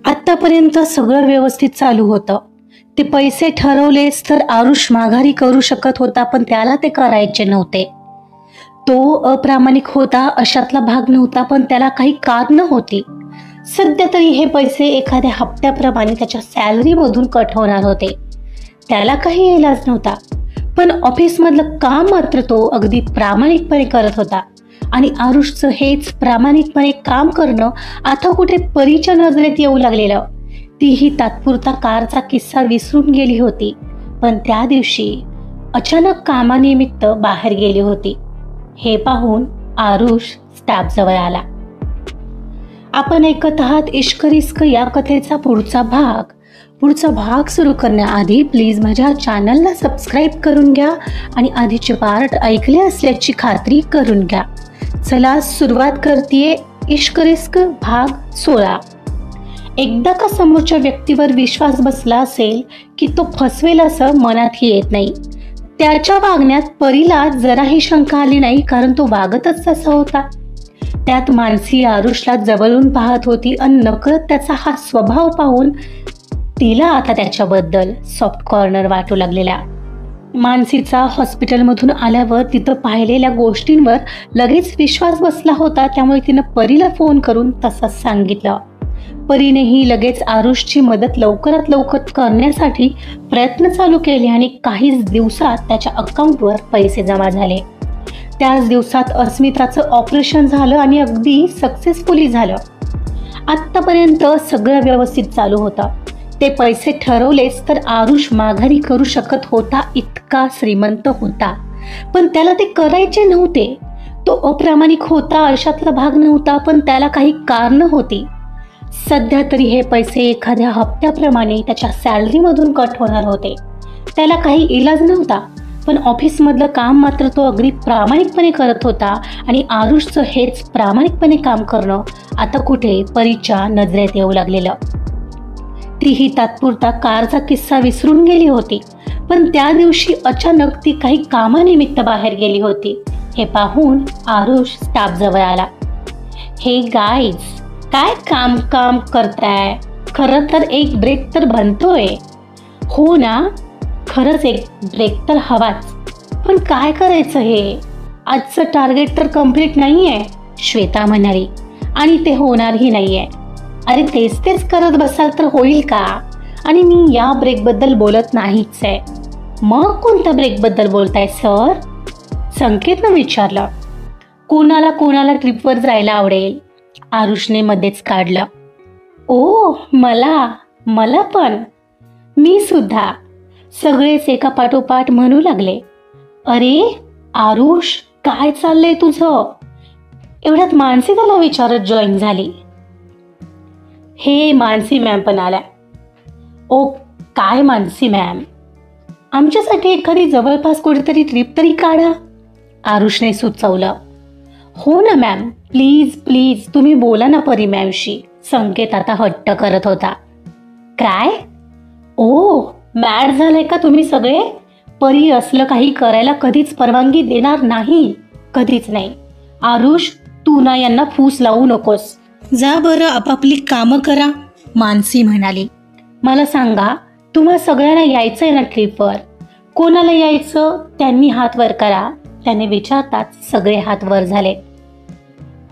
आत्तापर्यंत सगळं व्यवस्थित चालू होतं. ते पैसे ठरवलेच तर आरुष माघारी करू शकत होता, पण त्याला ते करायचे नव्हते. तो अप्रामाणिक होता अशातला भाग नव्हता, पण त्याला काही कारणं होती. सध्या तरी हे पैसे एखाद्या हप्त्याप्रमाणे त्याच्या सॅलरीमधून कट होणार होते. त्याला काही इलाज नव्हता, पण ऑफिसमधलं काम मात्र तो अगदी प्रामाणिकपणे करत होता. आणि आरुषचं हेच प्रामाणिकपणे काम करणं आता कुठे परीच्या नजरेत येऊ लागलेलं. तीही तात्पुरता कारचा किस्सा विसरून गेली होती, पण त्या दिवशी अचानक कामानिमित्त बाहेर गेली होती. हे पाहून आरुष स्टाफजवळ आला. आपण ऐकत आहात इश्क रिस्क या कथेचा पुढचा भाग सुरू करण्याआधी प्लीज माझ्या चॅनलला सबस्क्राईब करून घ्या आणि आधीचे पार्ट ऐकले असल्याची खात्री करून घ्या. चला सुरुवात करतेय. इश्क रिस्क भाग 16. एकदा का समोरच्या व्यक्तीवर विश्वास बसला असेल की तो फसवेल असं मनातही येत नाही. त्याच्या वागण्यात परीला जराही शंका आली नाही, कारण तो वागतच तसा होता. त्यात मानसी आरुषला जवळून पाहत होती आणि नकळत त्याचा हा स्वभाव पाहून तिला आता त्याच्याबद्दल सॉफ्ट कॉर्नर वाटू लागलेला. मानसीचा हॉस्पिटलमधून आल्यावर तिथं पाहिलेल्या गोष्टींवर लगेच विश्वास बसला होता, त्यामुळे तिनं परीला फोन करून तसंच सांगितलं. परीनेही लगेच आरुषची मदत लवकरात लवकर करण्यासाठी प्रयत्न चालू केले आणि काहीच दिवसात त्याच्या अकाउंटवर पैसे जमा झाले. त्याच दिवसात अस्मिताचं ऑपरेशन झालं आणि अगदी सक्सेसफुली झालं. आत्तापर्यंत सगळं व्यवस्थित चालू होतं. ते पैसे ठरवलेच तर आरुष माघारी करू शकत होता, इतका श्रीमंत होता, पण त्याला ते करायचे नव्हते. तो अप्रामाणिक होता अशातला भाग नव्हता, पण त्याला काही कारणं होती. सध्या तरी हे पैसे एखाद्या हप्त्याप्रमाणे त्याच्या सॅलरीमधून कट होणार होते. त्याला काही इलाज नव्हता, पण ऑफिसमधलं काम मात्र तो अगदी प्रामाणिकपणे करत होता. आणि आरुषचं हेच प्रामाणिकपणे काम करणं आता कुठे परीच्या नजरेत येऊ लागलेलं. तीही तात्पुरता कारचा किस्सा विसरून गेली होती, पण त्या दिवशी अचानक ती काही कामानिमित्त बाहेर गेली होती. हे पाहून आरुष स्टाफजवळ आला. हे गाईज, काय काम करताय? खरं तर एक ब्रेक तर बनतोय. हो ना, खरंच एक ब्रेक तर हवाच, पण काय करायचं हे? आजचं टार्गेट तर कम्प्लीट नाहीये, श्वेता म्हणाली. आणि ते होणारही नाहीये. अरे तेच करत बसाल तर होईल का? आणि मी या ब्रेकबद्दल बोलत नाहीच आहे. मग कोणत्या ब्रेकबद्दल बोलताय सर? संकेतनं विचारलं. कोणाला ट्रिपवर जायला आवडेल? आरुषने मध्येच काढलं. ओ मला पण. मी सुद्धा. सगळेच एका पाठोपाठ म्हणू लागले. अरे आरुष, काय चाललंय तुझं? एवढ्यात मानसी त्याला विचारत जॉईन झाली. हे मानसी मॅम पण आल्या. ओ काय मानसी मॅम, आमच्यासाठी एखादी जवळपास कुठेतरी ट्रिप तरी काढा, आरुषने सुचवलं. हो ना मॅम, प्लीज तुम्ही बोला ना परी मॅमशी, संकेत आता हट्ट करत होता. काय? ओ मॅड झालंय का तुम्ही सगळे? परी असलं काही करायला कधीच परवानगी देणार नाही, कधीच नाही. आरुष, तू ना यांना फूस लावू नकोस. जा बरं, आपापली कामं करा, मानसी म्हणाली. मला सांगा, तुम्हा सगळ्यांना यायचंय ना ट्रिपवर? कोणाला यायचं त्यांनी हात वर करा, त्याने विचारताच सगळे हात वर झाले.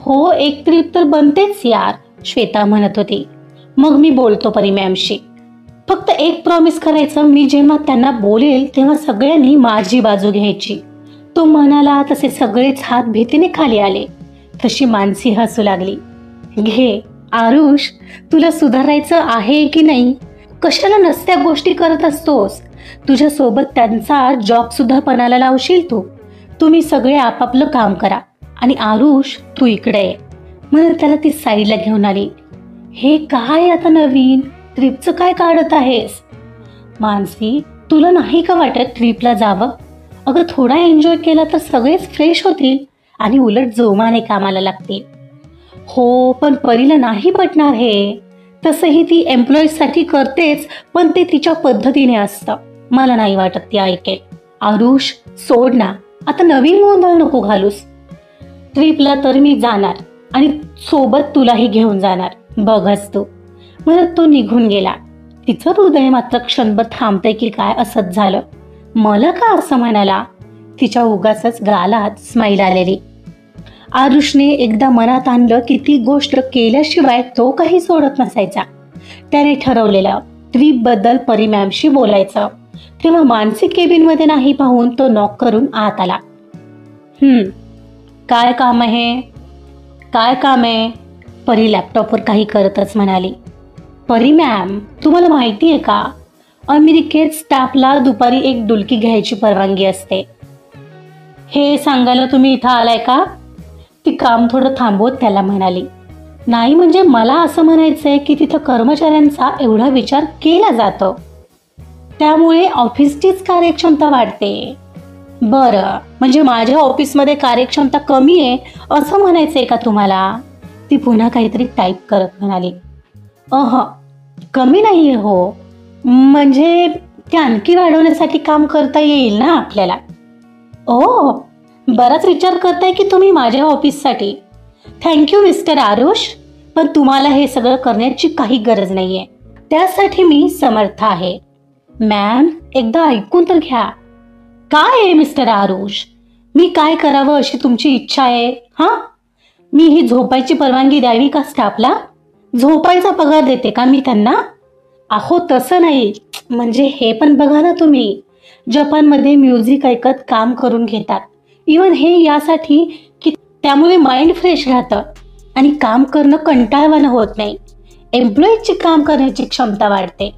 हो, एक ट्रिप तर बनतेच यार, श्वेता म्हणत होती. मग मी बोलतो परी मॅमशी. फक्त एक प्रॉमिस करायचं, मी जेव्हा त्यांना बोलेल तेव्हा सगळ्यांनी माझी बाजू घ्यायची. तो म्हणाला तसे सगळेच हात भीतीने खाली आले. तशी मानसी हसू लागली. घे आरुष, तुला सुधारायचं आहे की नाही? कशाला नसत्या गोष्टी करत असतोस? तुझ्यासोबत त्यांचा जॉब सुद्धा पणाला लावशील तू. तुम्ही सगळे आपापलं काम करा आणि आरुष तू इकडे ये म्हणून त्याला ती साईडला घेऊन आली. हे काय आता नवीन ट्रिपचं काय काढत आहेस? मानसी, तुला नाही का वाटत ट्रिपला जावं? अगं थोडा एन्जॉय केला तर सगळेच फ्रेश होतील आणि उलट जोमाने कामाला लागतील. हो, पण परीला नाही पटणार हे. तसंही ती एम्प्लॉईजसाठी करतेच, पण ते तिच्या पद्धतीने असतं. मला नाही वाटत ती ऐकेल. आरुष सोड ना, आता नवीन गोंधळ नको घालूस. ट्रिपला तर मी जाणार आणि सोबत तुलाही घेऊन जाणार, बघच तू. म्हणत तो निघून गेला. तिचं हृदय मात्र क्षणभर थांबतंय की काय असंच झालं. मला का असं म्हणाला? तिच्या उगाचच गालात स्माईल आलेली. आरुषने एकदा मनात आणलं की ती गोष्ट केल्याशिवाय तो काही सोडत नसायचा. त्याने ठरवलेलं ट्रीप बद्दल परी मॅमशी बोलायचं. तेव्हा मानसी केबिन मध्ये नाही पाहून तो नॉक करून आत आला. काय काम आहे? काय काम आहे? परी लॅपटॉपवर काही करतच म्हणाली. परी मॅम, तुम्हाला माहिती आहे का, अमेरिकेत स्टाफला दुपारी एक डुलकी घ्यायची परवानगी असते. हे सांगायला तुम्ही इथं आलाय का? ती काम थोडं थांबवत त्याला म्हणाली. नाही म्हणजे मला असं म्हणायचंय की तिथं कर्मचाऱ्यांचा एवढा विचार केला जातो, त्यामुळे ऑफिसचीच कार्यक्षमता वाढते. बरं, म्हणजे माझ्या ऑफिसमध्ये कार्यक्षमता कमी आहे असं म्हणायचंय का तुम्हाला? ती पुन्हा काहीतरी टाईप करत म्हणाली. कमी नाहीये हो, म्हणजे ते आणखी वाढवण्यासाठी काम करता येईल ना आपल्याला. बराच विचार करताय की तुम्ही माझ्या ऑफिससाठी. थँक्यू मिस्टर आरुष, पण तुम्हाला हे सगळं करण्याची काही गरज नाहीये. त्यासाठी मी समर्थ आहे. मॅम, एकदा ऐकून तर घ्या. काय आहे मिस्टर आरुष? मी काय करावं अशी तुमची इच्छा आहे? मी ही झोपायची परवानगी द्यावी का स्टाफला? झोपायचा पगार देते का मी त्यांना? अहो तसं नाही, म्हणजे हे पण बघा ना तुम्ही, जपानमध्ये म्युझिक ऐकत काम करून घेतात. इवन हे यासाठी की त्यामुळे माइंड फ्रेश राहतं आणि काम करणं कंटाळवाणं होत नाही. एम्प्लॉईजची काम करण्याची क्षमता वाढते.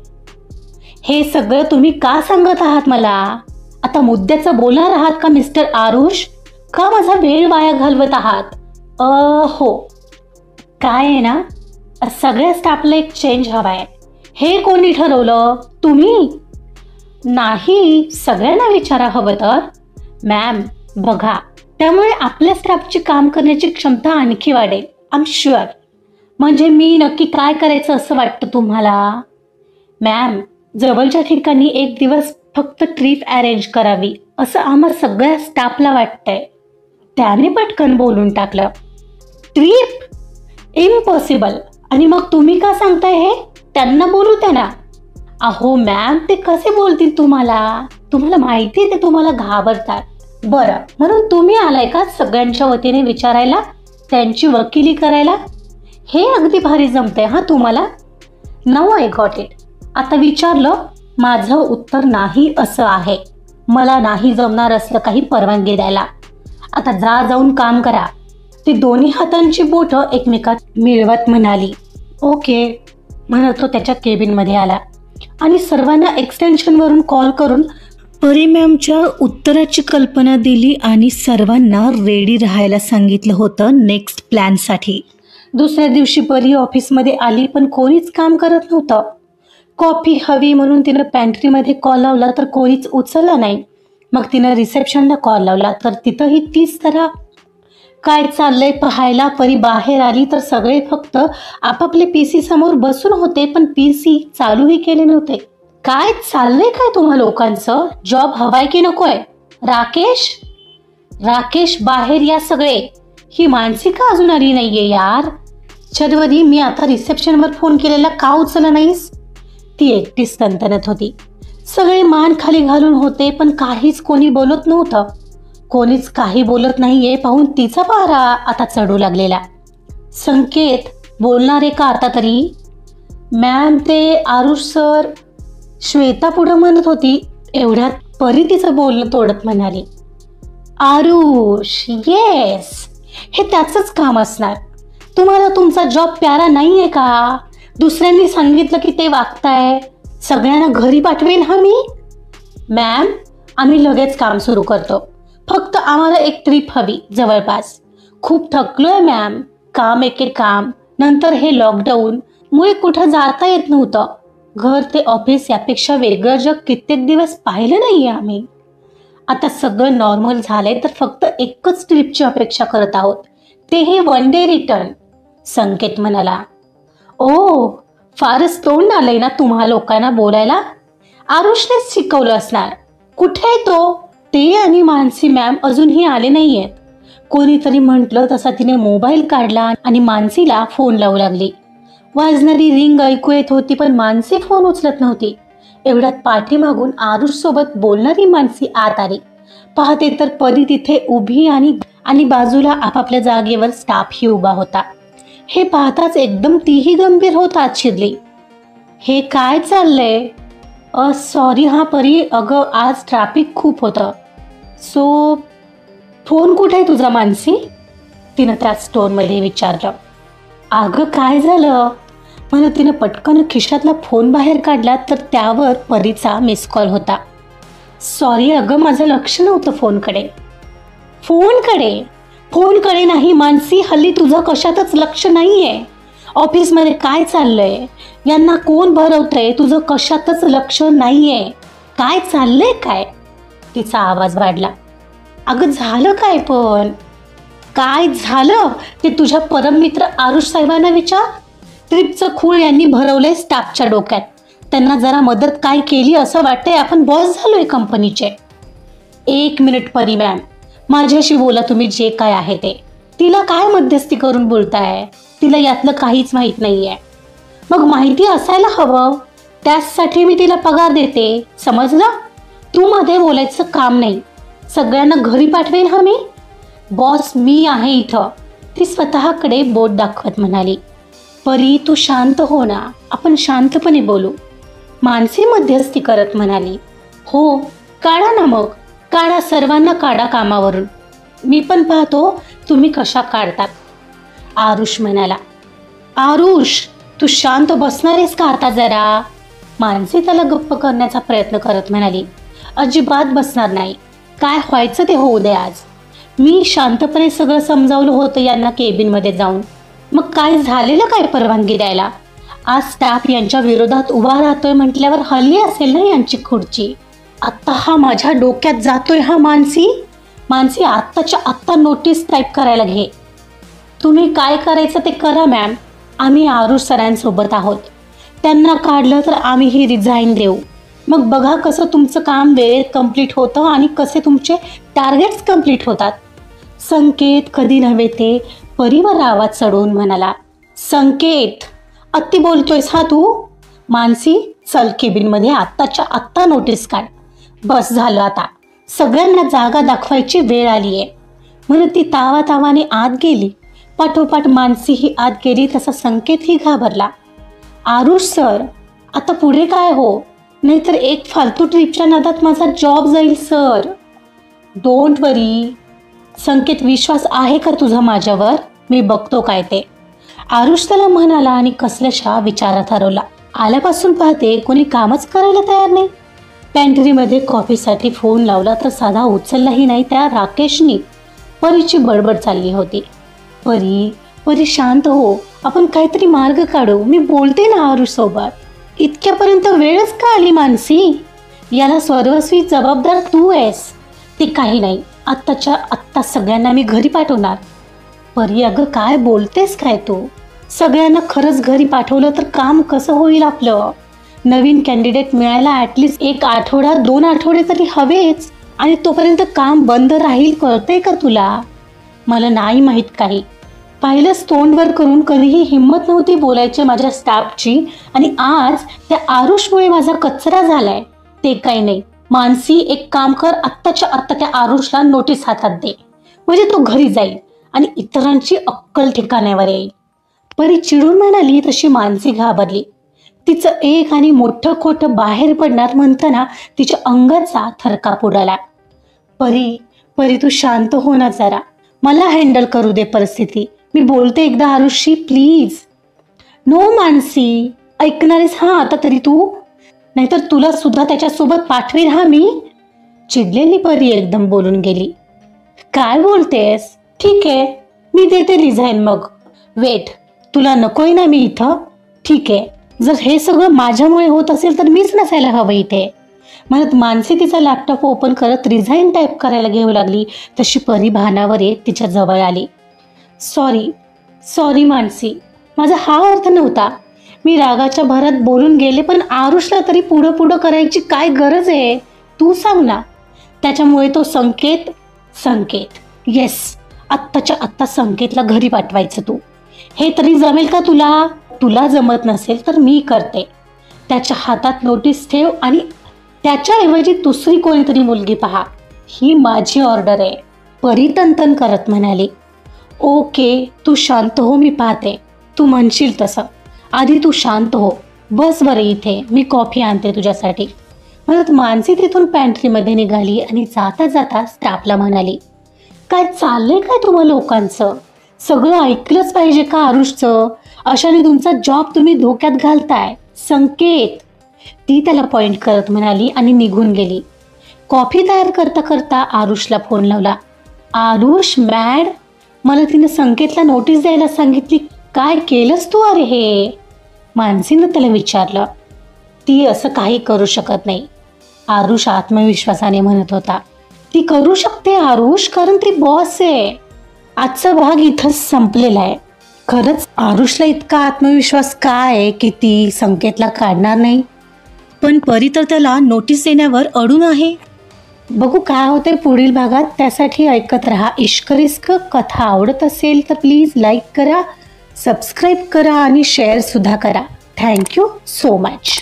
हे सगळं तुम्ही का सांगत आहात मला? आता मुद्द्याचं बोलणार आहात का मिस्टर आरुष, का माझा वेळ वाया घालवत आहात? हो, काय आहे ना, सगळ्या स्टाफला एक चेंज हवाय. हे कोणी ठरवलं? तुम्ही? नाही, सगळ्यांना विचारा हवं तर. मॅम बघा, त्यामुळे आपल्या स्टाफची काम करण्याची क्षमता आणखी वाढेल. I am sure. म्हणजे मी नक्की काय करायचं असं वाटतं तुम्हाला? मॅम, जवळच्या ठिकाणी एक दिवस फक्त ट्रिप अरेंज करावी असं आम्हा सगळ्या स्टाफला वाटतंय. त्याने पटकन बोलून टाकलं. ट्रिप? इम्पॉसिबल. आणि मग तुम्ही का सांगताय हे? त्यांना बोलू द्या ना. अहो मॅम, ते कसे बोलतील तुम्हाला? तुम्हाला माहिती ते तुम्हाला घाबरतात. बरं, म्हणून तुम्ही आलाय का सगळ्यांच्या वतीने विचारायला, त्यांची वकिली करायला? हे अगदी भारी जमतंय तुम्हाला. Now I got it. आता विचारलं, माझं उत्तर नाही असं आहे. मला नाही जमणार असलं काही परवानगी द्यायला. आता जाऊन काम करा. ती दोन्ही हातांची बोटं एकमेकात मिळवत म्हणाली. ओके म्हणत तो त्याच्या केबिनमध्ये आला आणि सर्वांना एक्सटेन्शनवरून कॉल करून परी मॅमच्या उत्तराची कल्पना दिली आणि सर्वांना रेडी राहायला सांगितलं होतं नेक्स्ट प्लॅनसाठी. दुसऱ्या दिवशी परी ऑफिसमध्ये आली, पण कोणीच काम करत नव्हतं. कॉफी हवी म्हणून तिनं पॅन्ट्रीमध्ये कॉल लावला तर कोणीच उचलला नाही. मग तिनं रिसेप्शनला कॉल लावला तर तिथंही तीच तरह. काय चाललंय पाहायला परी बाहेर आली तर सगळे फक्त आपापले पीसी समोर बसून होते, पण पीसी चालूही केले नव्हते. काय चाललंय काय तुम्हा लोकांचं? जॉब हवाय की नकोय? राकेश बाहेर या सगळे. ही मानसी का अजून आली नाहीये यार? शर्वरी, मी आता रिसेप्शनवर फोन केलेला का उचलला नाहीस? ती एकटीच तंतनत होती. सगळे मान खाली घालून होते, पण काहीच कोणी बोलत नव्हतं. कोणीच काही बोलत नाहीये पाहून तिचा पारा आता चढू लागलेला. संकेत, बोलणारे का आता तरी? मॅम, ते आरुष सर. श्वेता पुढं म्हणत होती. एवढ्यात परी तिचं बोलणं तोडत म्हणाली. आरुष, येस, हे त्याचंच काम असणार. तुम्हाला तुमचा जॉब प्यारा नाहीये का? दुसऱ्यांनी सांगितलं की ते वागताय. सगळ्यांना घरी पाठवेन मी. मॅम, आम्ही लगेच काम सुरू करतो. फक्त आम्हाला एक ट्रिप हवी जवळपास. खूप थकलोय मॅम. काम एके काम, नंतर हे लॉकडाऊन मुळे कुठं जाता येत नव्हतं. घर ते ऑफिस यापेक्षा वेगळं जग कित्येक दिवस पाहिलं नाहीये आम्ही. आता सगळं नॉर्मल झालंय तर फक्त एकच ट्रिपची अपेक्षा करत आहोत, तेही वन डे रिटर्न. संकेत म्हणाला. ओ, फारच तोंड आलंय ना तुम्हा लोकांना बोलायला. आरुषनेच शिकवलं असणार. कुठे तो? ते आणि मानसी मॅम अजूनही आले नाहीयेत. कोणीतरी म्हटलं तसा तिने मोबाईल काढला आणि मानसीला फोन लावू लागली. वाजणारी रिंग ऐकू येत होती, पण मानसी फोन उचलत नव्हती. एवढ्यात पाठीमागून आरुष सोबत बोलणारी मानसी आत आली. पाहते तर परी तिथे उभी आणि बाजूला आपापल्या जागेवर स्टाफही उभा होता. हे पाहताच एकदम तीही गंभीर होत आत शिरली. हे काय चाललंय? सॉरी हा परी, अगं आज ट्रॅफिक खूप होतं. सो फोन कुठे आहे तुझा मानसी? तिनं त्या स्टोअरमध्ये विचारलं. अगं काय झालं? म्हणून तिनं पटकन खिशातला फोन बाहेर काढला तर त्यावर परीचा मिस कॉल होता. सॉरी अगं, माझं लक्ष नव्हतं फोनकडे. फोनकडे नाही मानसी, हल्ली तुझं कशातच लक्ष नाहीये. ऑफिसमध्ये काय चाललंय, यांना कोण भरवतंय, तुझं कशातच लक्ष नाहीये. काय चाललंय काय? तिचा आवाज वाढला. अगं झालं काय? पण काय झालं ते तुझ्या परममित्र आरुष साहेबांना विचार. ट्रिपचं खूळ यांनी भरवलंय स्टाफच्या डोक्यात. त्यांना जरा मदत काय केली असं वाटतंय आपण बॉस झालोय कंपनीचे. 1 मिनिट परी मॅम, माझ्याशी बोला तुम्ही जे काय आहे ते. तिला काय मध्यस्थी करून बोलताय? तिला यातलं काहीच माहीत नाहीये. मग माहिती असायला हवं, त्यासाठी मी तिला पगार देते, समजलं? तू मध्ये बोलायचं काम नाही. सगळ्यांना घरी पाठवेन हा मी. बॉस मी आहे इथं, ती स्वतःकडे बोट दाखवत म्हणाली. परी तू शांत हो ना, आपण शांतपणे बोलू, मानसी मध्यस्थी करत म्हणाली. हो काढा ना, मग काढा, सर्वांना काढा कामावरून. मी पण पाहतो तुम्ही कशा काढतात. आरुष म्हणाला. आरुष तू शांत बसणार आहेस का आता जरा? मानसी त्याला गप्प करण्याचा प्रयत्न करत म्हणाली. अजिबात बसणार नाही. काय व्हायचं ते होऊ दे आज. मी शांतपणे सगळं समजावलं होतं यांना केबिनमध्ये जाऊन. मग काय झालेलं काय परवानगी द्यायला? आज स्टाफ यांच्या विरोधात उभा राहतोय म्हटल्यावर हल्ली असेल ना यांची खुर्ची. आत्ता हा माझ्या डोक्यात जातोय हा मानसी आत्ताच्या आत्ता नोटीस टाईप करायला घे. तुम्ही काय करायचं ते करा मॅम. आम्ही आरुष सरांसोबत आहोत. त्यांना काढलं तर आम्हीही रिझाईन देऊ. मग बघा कसं तुमचं काम वेळेत कंप्लीट होतं आणि कसे तुमचे टार्गेट्स कंप्लीट होतात. संकेत कधी नव्हे ते परीवर आवाज चढवून म्हणाला. संकेत अति बोलतोयस हा तू? मानसी चल केबिनमध्ये आत्ताच्या आत्ता नोटीस काढ. बस झालं आता, सगळ्यांना जागा दाखवायची वेळ आली आहे. म्हणून ती तावातावाने आत गेली. पाठोपाठ मानसी ही आत गेली तसा संकेतही घाबरला. आरुष सर आता पुढे काय हो? नाहीतर एक फालतू ट्रिपच्या नादात माझा जॉब जाईल सर. डोंट वरी. संकेत विश्वास आहे का तुझा माझ्यावर? मी बघतो काय ते. आरुष त्याला म्हणाला आणि कसल्याशा विचारात हरवला. आल्यापासून पाहते कोणी कामच करायला तयार नाही. पॅन्ट्रीमध्ये कॉफीसाठी फोन लावला तर साधा उचललाही नाही त्या राकेशनी. परीची बडबड चालली होती. परी शांत हो, आपण काहीतरी मार्ग काढू. मी बोलते ना आरुष सोबत. इतक्यापर्यंत वेळच का आली मानसी? याला सर्वस्वी जबाबदार तू आहेस. ते काही नाही, आत्ताच्या आत्ता सगळ्यांना मी घरी पाठवणार. परी अगं काय बोलतेस काय तू? सगळ्यांना खरंच घरी पाठवलं तर काम कसं होईल आपलं? नवीन कॅन्डिडेट मिळायला ॲटलिस्ट 1 आठवडा 2 आठवडे तरी हवेच. आणि तोपर्यंत काम बंद राहील, कळतंय का तुला? मला नाही माहीत काही. पाहिलंच तोंडवर करून कधीही हिंमत नव्हती बोलायची माझ्या स्टाफची, आणि आज त्या आरुषमुळे माझा कचरा झालाय. ते काही नाही मानसी, एक काम कर, आत्ताच्या आत्ता त्या आरुषला नोटीस हातात दे. म्हणजे तो घरी जाईल आणि इतरांची अक्कल ठिकाण्यावर येईल. परी चिडून म्हणाली तशी मानसी घाबरली. तिचं एक आणि मोठं खोटं बाहेर पडणार म्हणताना तिच्या अंगाचा थरकाप उडाला. परी तू शांत हो ना जरा. मला हँडल करू दे परिस्थिती. मी बोलते एकदा आरुषशी प्लीज. नो मानसी, ऐकणारेस हा आता तरी तू? नाहीतर तुला सुद्धा त्याच्यासोबत पाठवीन हा मी. चिडलेली परी एकदम बोलून गेली. काय बोलतेस? ठीक आहे मी देते रिझाईन. मग वेट, तुला नकोय ना मी इथं? ठीक आहे, जर हे सगळं माझ्यामुळे होत असेल तर मीच नसायला हवं इथे. म्हणत मानसी तिचा लॅपटॉप ओपन करत रिझाईन टाईप करायला घेऊ लागली तशी परी भानावर येत तिच्या जवळ आली. सॉरी मानसी, माझा हा अर्थ नव्हता. मी रागाच्या भरात बोलून गेले, पण आरुषला तरी पुढं करायची काय गरज आहे तू सांग ना. त्याच्यामुळे तो संकेत येस, आत्ताच्या आत्ता संकेतला घरी पाठवायचं तू. हे तरी जमेल का तुला? तुला जमत नसेल तर मी करते. त्याच्या हातात नोटीस ठेव आणि त्याच्याऐवजी दुसरी कोणीतरी मुलगी पहा. ही माझी ऑर्डर आहे. परी तनतन करत म्हणाली. ओके, तू शांत हो, मी पाहते. तू म्हणशील तसं. आधी तू शांत हो. बस बरं इथे, मी कॉफी आणते तुझ्यासाठी. म्हणत मानसी तिथून पॅन्ट्रीमध्ये निघाली आणि जाता जाता स्टाफला म्हणाली, काय चाललंय काय तुम्हा लोकांचं? सगळं ऐकलंच पाहिजे का आरुषचं? अशाने तुमचा जॉब तुम्ही धोक्यात घालताय. संकेत, ती त्याला पॉइंट करत म्हणाली आणि निघून गेली. कॉफी तयार करता करता आरुषला फोन लावला. आरुष मॅड, मला तिने संकेतला नोटीस द्यायला सांगितली. काय केलंस तू अरे हे? मानसीनं त्याला विचारलं. ती असं काही करू शकत नाही, आरुष आत्मविश्वासाने म्हणत होता. ती करू शकते आरुष, कारण ती बॉस आहे. आजचा भाग इथंच संपलेला आहे. खरंच आरुषला इतका आत्मविश्वास काय आहे की ती संकेतला काढणार नाही? पण परी तर त्याला नोटीस देण्यावर अडून आहे. बघू काय होते पुढील भागात. त्यासाठी ऐकत रहा इश्क रिस्क. कथा आवडत असेल तर प्लीज लाईक करा, सबस्क्राईब करा आणि शेअर सुद्धा करा. Thank you so much.